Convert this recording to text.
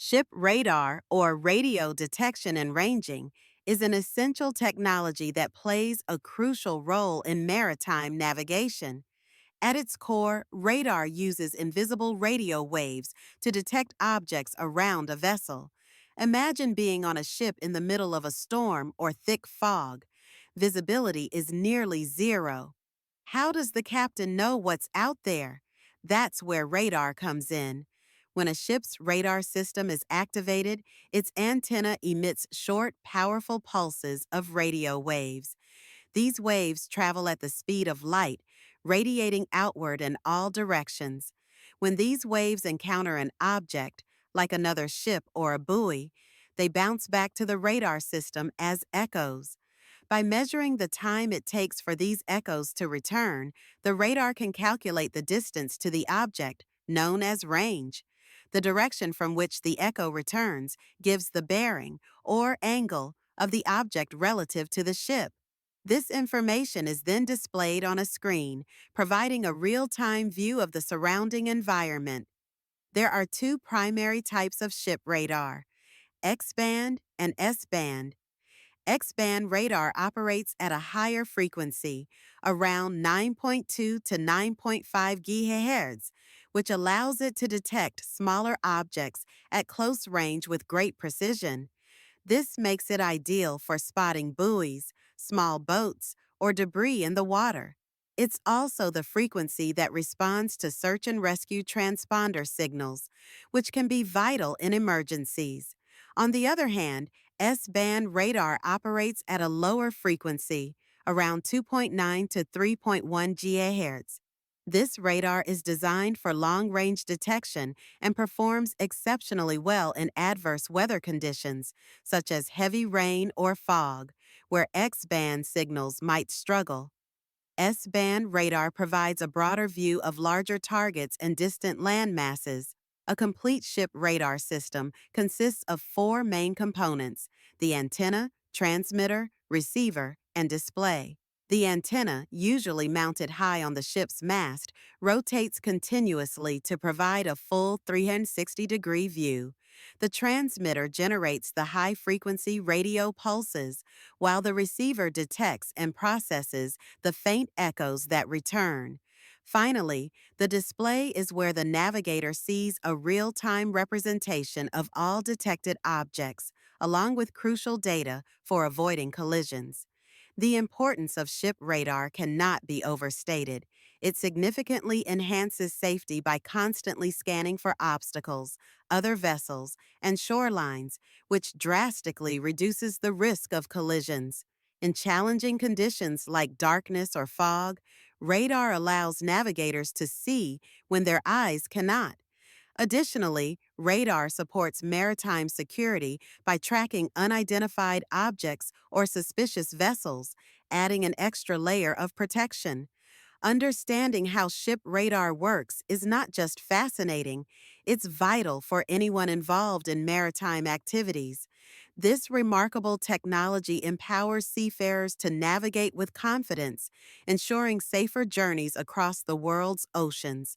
Ship radar, or radio detection and ranging, is an essential technology that plays a crucial role in maritime navigation. At its core, radar uses invisible radio waves to detect objects around a vessel. Imagine being on a ship in the middle of a storm or thick fog. Visibility is nearly zero. How does the captain know what's out there? That's where radar comes in. When a ship's radar system is activated, its antenna emits short, powerful pulses of radio waves. These waves travel at the speed of light, radiating outward in all directions. When these waves encounter an object, like another ship or a buoy, they bounce back to the radar system as echoes. By measuring the time it takes for these echoes to return, the radar can calculate the distance to the object, known as range. The direction from which the echo returns gives the bearing, or angle, of the object relative to the ship. This information is then displayed on a screen, providing a real-time view of the surrounding environment. There are two primary types of ship radar: X-band and S-band. X-band radar operates at a higher frequency, around 9.2 to 9.5 GHz, which allows it to detect smaller objects at close range with great precision. This makes it ideal for spotting buoys, small boats, or debris in the water. It's also the frequency that responds to search and rescue transponder signals, which can be vital in emergencies. On the other hand, S-band radar operates at a lower frequency, around 2.9 to 3.1 GHz. This radar is designed for long-range detection and performs exceptionally well in adverse weather conditions, such as heavy rain or fog, where X-band signals might struggle. S-band radar provides a broader view of larger targets and distant land masses. A complete ship radar system consists of four main components: the antenna, transmitter, receiver, and display. The antenna, usually mounted high on the ship's mast, rotates continuously to provide a full 360-degree view. The transmitter generates the high-frequency radio pulses, while the receiver detects and processes the faint echoes that return. Finally, the display is where the navigator sees a real-time representation of all detected objects, along with crucial data for avoiding collisions. The importance of ship radar cannot be overstated. It significantly enhances safety by constantly scanning for obstacles, other vessels, and shorelines, which drastically reduces the risk of collisions. In challenging conditions like darkness or fog, radar allows navigators to see when their eyes cannot. Additionally, radar supports maritime security by tracking unidentified objects or suspicious vessels, adding an extra layer of protection. Understanding how ship radar works is not just fascinating, it's vital for anyone involved in maritime activities. This remarkable technology empowers seafarers to navigate with confidence, ensuring safer journeys across the world's oceans.